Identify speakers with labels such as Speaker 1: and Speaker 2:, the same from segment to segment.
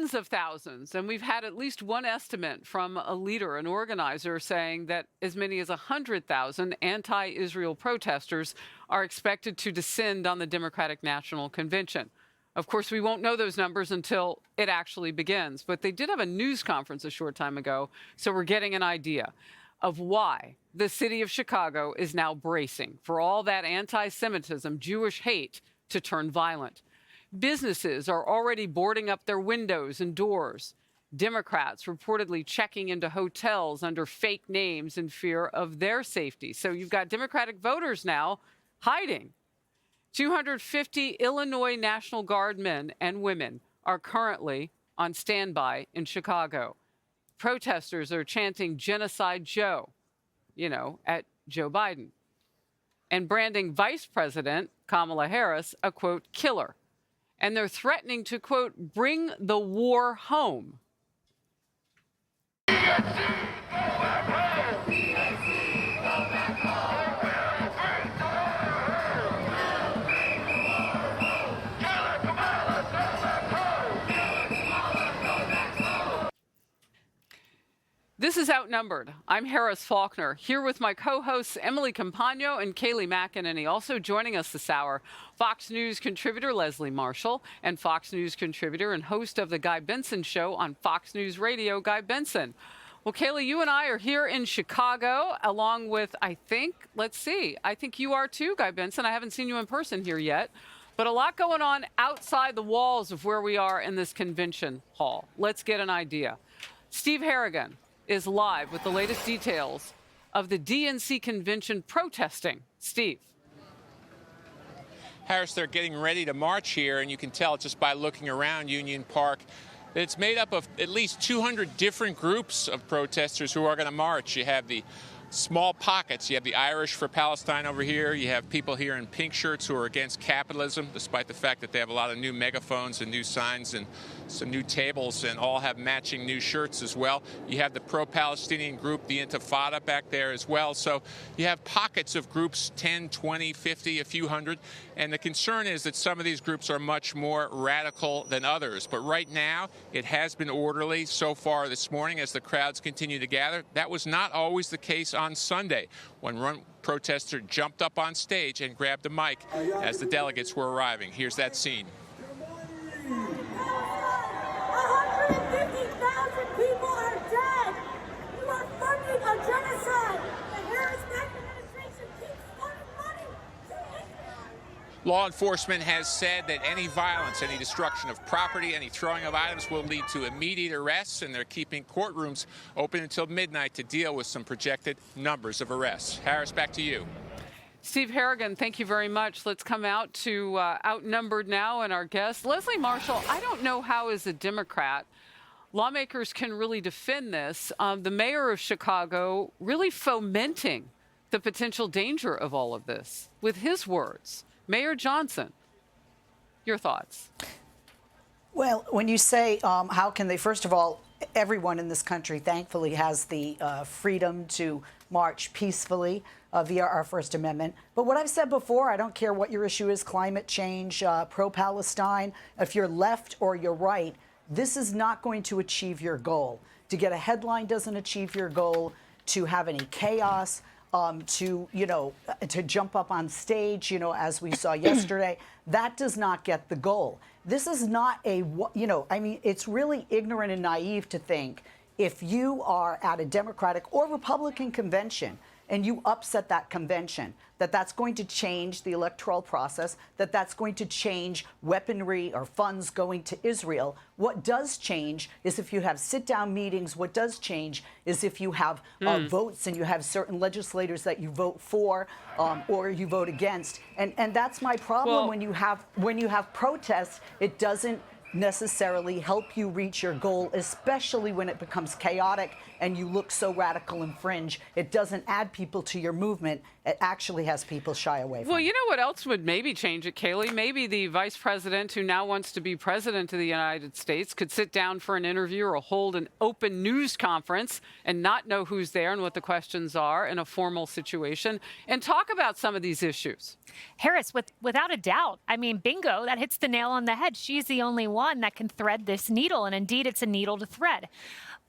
Speaker 1: tens of thousands. And we've had at least one estimate from a leader, an organizer, saying that as many as 100,000 anti-Israel protesters are expected to descend on the Democratic National Convention. Of course, we won't know those numbers until it actually begins. But they did have a news conference a short time ago, so we're getting an idea of why the city of Chicago is now bracing for all that anti-Semitism, Jewish hate, to turn violent. Businesses are already boarding up their windows and doors. Democrats reportedly checking into hotels under fake names in fear of their safety. So you've got Democratic voters now hiding. 250 Illinois National Guard men and women are currently on standby in Chicago. Protesters are chanting Genocide Joe, at Joe Biden, and branding Vice President Kamala Harris a, quote, killer. And they're threatening to, quote, bring the war home. This is Outnumbered. I'm Harris Faulkner, here with my co-hosts Emily Campagno and Kayleigh McEnany. Also joining us this hour, Fox News contributor Leslie Marshall and Fox News contributor and host of The Guy Benson Show on Fox News Radio, Guy Benson. Well, Kayleigh, you and I are here in Chicago, along with, I think you are too, Guy Benson. I haven't seen you in person here yet. But a lot going on outside the walls of where we are in this convention hall. Let's get an idea. Steve Harrigan is live with the latest details of the DNC convention protesting. Steve.
Speaker 2: Harris, they're getting ready to march here, and you can tell just by looking around Union Park that it's made up of at least 200 different groups of protesters who are going to march. You have the small pockets. You have the Irish for Palestine over here. You have people here in pink shirts who are against capitalism, despite the fact that they have a lot of new megaphones and new signs and some new tables and all have matching new shirts as well. You have the pro-Palestinian group, the Intifada, back there as well. So you have pockets of groups, 10, 20, 50, a few hundred. And the concern is that some of these groups are much more radical than others. But right now, it has been orderly so far this morning as the crowds continue to gather. That was not always the case on Sunday, when one protester jumped up on stage and grabbed the mic as the delegates were arriving. Here's that scene.
Speaker 3: 150,000 people are dead. You are funding a genocide. The Harris-Biden administration keeps funding money to Israel.
Speaker 2: Law enforcement has said that any violence, any destruction of property, any throwing of items will lead to immediate arrests, and they're keeping courtrooms open until midnight to deal with some projected numbers of arrests. Harris, back to you.
Speaker 1: Steve Harrigan, thank you very much. Let's come out to Outnumbered now and our guest, Leslie Marshall. I don't know how, as a Democrat, lawmakers can really defend this. The mayor of Chicago really fomenting the potential danger of all of this with his words. Mayor Johnson, your thoughts?
Speaker 4: Well, when you say how can they, first of all, everyone in this country thankfully has the freedom to march peacefully via our First Amendment. But what I've said before, I don't care what your issue is, climate change, pro-Palestine, if you're left or you're right, this is not going to achieve your goal. To get a headline doesn't achieve your goal. To have any chaos, to jump up on stage, as we saw yesterday, that does not get the goal. This is not it's really ignorant and naive to think if you are at a Democratic or Republican convention and you upset that convention, that's going to change the electoral process, that's going to change weaponry or funds going to Israel. What does change is if you have sit-down meetings. What does change is if you have votes and you have certain legislators that you vote for or you vote against. And that's my problem. When you have protests, it doesn't necessarily help you reach your goal, especially when it becomes chaotic and you look so radical and fringe. It doesn't add people to your movement. It actually has people shy away from it.
Speaker 1: Well, you know what else would maybe change it, Kayleigh? Maybe the vice president who now wants to be president of the United States could sit down for an interview or hold an open news conference and not know who's there and what the questions are in a formal situation and talk about some of these issues.
Speaker 5: Harris, without a doubt, I mean, bingo, that hits the nail on the head. She's the only one one that can thread this needle, and indeed it's a needle to thread.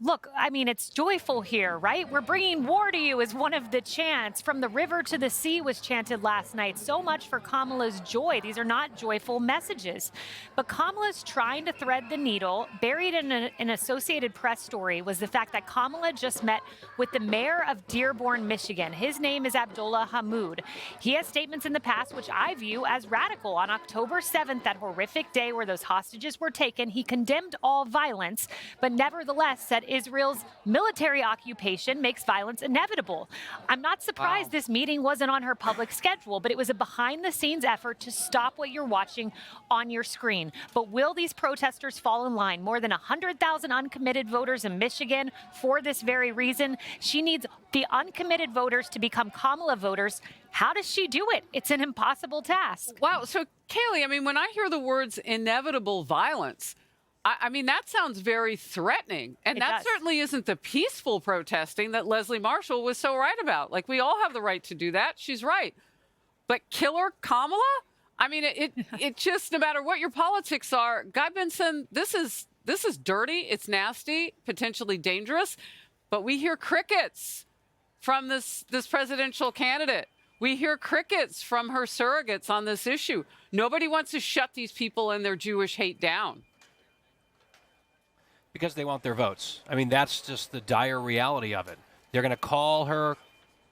Speaker 5: Look, I mean, it's joyful here, right? We're bringing war to you is one of the chants. From the river to the sea was chanted last night. So much for Kamala's joy. These are not joyful messages. But Kamala's trying to thread the needle. Buried in an Associated Press story was the fact that Kamala just met with the mayor of Dearborn, Michigan. His name is Abdullah Hammoud. He has statements in the past which I view as radical. On October 7th, that horrific day where those hostages were taken, he condemned all violence, but nevertheless said Israel's military occupation makes violence inevitable. I'm not surprised this meeting wasn't on her public schedule, but it was a behind-the-scenes effort to stop what you're watching on your screen. But will these protesters fall in line? More than 100,000 uncommitted voters in Michigan for this very reason. She needs the uncommitted voters to become Kamala voters. How does she do it? It's an impossible task.
Speaker 1: Wow. So, Kaylee, I mean, when I hear the words inevitable violence, I mean, that sounds very threatening. And that certainly isn't the peaceful protesting that Leslie Marshall was so right about. Like, we all have the right to do that. She's right. But Killer Kamala? I mean, it just, no matter what your politics are, Guy Benson, this is dirty. It's nasty, potentially dangerous. But we hear crickets from this presidential candidate. We hear crickets from her surrogates on this issue. Nobody wants to shut these people and their Jewish hate down.
Speaker 6: Because they want their votes. I mean, that's just the dire reality of it. They're going to call her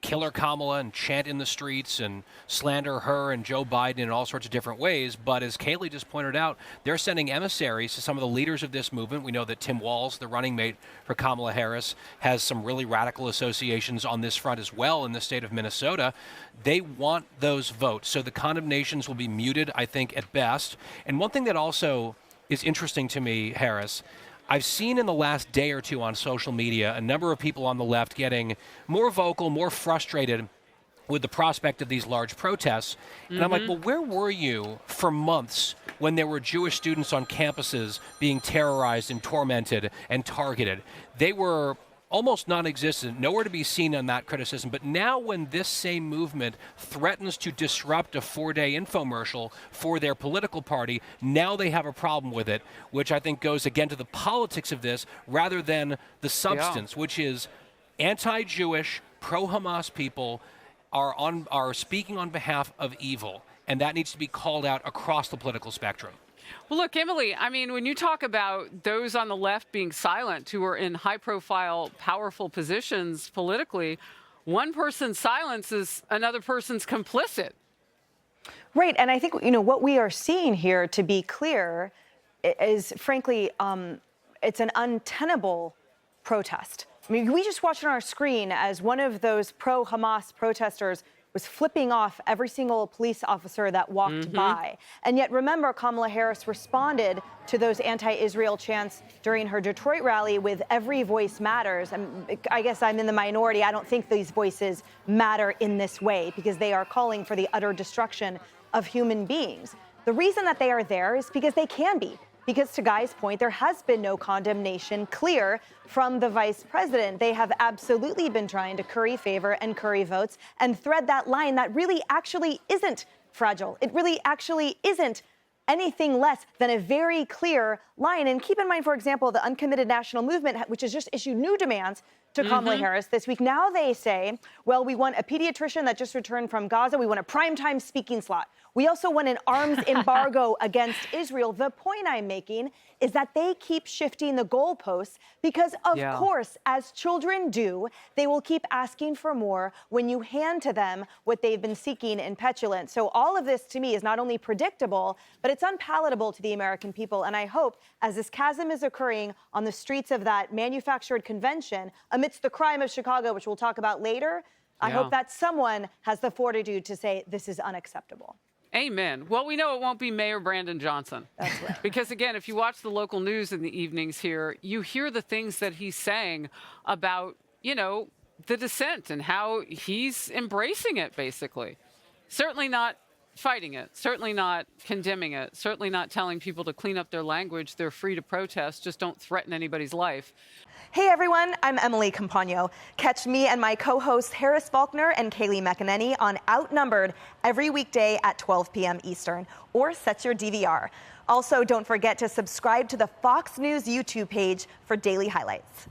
Speaker 6: Killer Kamala and chant in the streets and slander her and Joe Biden in all sorts of different ways. But as Kaylee just pointed out, they're sending emissaries to some of the leaders of this movement. We know that Tim Walz, the running mate for Kamala Harris, has some really radical associations on this front as well in the state of Minnesota. They want those votes. So the condemnations will be muted, I think, at best. And one thing that also is interesting to me, Harris, I've seen in the last day or two on social media a number of people on the left getting more vocal, more frustrated with the prospect of these large protests. And I'm like, well, where were you for months when there were Jewish students on campuses being terrorized and tormented and targeted? They were almost non-existent, nowhere to be seen on that criticism. But now when this same movement threatens to disrupt a 4-day infomercial for their political party, now they have a problem with it, which I think goes again to the politics of this rather than the substance, which is anti-Jewish, pro-Hamas people are speaking on behalf of evil, and that needs to be called out across the political spectrum.
Speaker 1: Well, look, Emily, I mean, when you talk about those on the left being silent who are in high-profile, powerful positions politically, one person's silence is another person's complicit.
Speaker 7: Right, and I think, what we are seeing here, to be clear, is, frankly, it's an untenable protest. I mean, we just watched on our screen as one of those pro-Hamas protesters was flipping off every single police officer that walked by. And yet, remember, Kamala Harris responded to those anti-Israel chants during her Detroit rally with "Every voice matters." And I guess I'm in the minority. I don't think these voices matter in this way because they are calling for the utter destruction of human beings. The reason that they are there is because they can be. Because to Guy's point, there has been no condemnation clear from the vice president. They have absolutely been trying to curry favor and curry votes and thread that line that really actually isn't fragile. It really actually isn't anything less than a very clear line. And keep in mind, for example, the Uncommitted National Movement, which has just issued new demands to Kamala Harris this week. Now they say, well, we want a pediatrician that just returned from Gaza. We want a primetime speaking slot. We also want an arms embargo against Israel. The point I'm making is that they keep shifting the goalposts because, of course, as children do, they will keep asking for more when you hand to them what they've been seeking in petulance. So all of this, to me, is not only predictable, but it's unpalatable to the American people. And I hope, as this chasm is occurring on the streets of that manufactured convention, amidst the crime of Chicago, which we'll talk about later, I hope that someone has the fortitude to say this is unacceptable.
Speaker 1: Amen. Well, we know it won't be Mayor Brandon Johnson.
Speaker 7: That's right.
Speaker 1: Because, again, if you watch the local news in the evenings here, you hear the things that he's saying about, the dissent and how he's embracing it, basically. Certainly not fighting it, certainly not condemning it, certainly not telling people to clean up their language. They're free to protest. Just don't threaten anybody's life.
Speaker 7: Hey everyone, I'm Emily Campagno. Catch me and my co-hosts Harris Faulkner and Kaylee McEnany on Outnumbered every weekday at 12 p.m. Eastern, or set your DVR. Also, don't forget to subscribe to the Fox News YouTube page for daily highlights.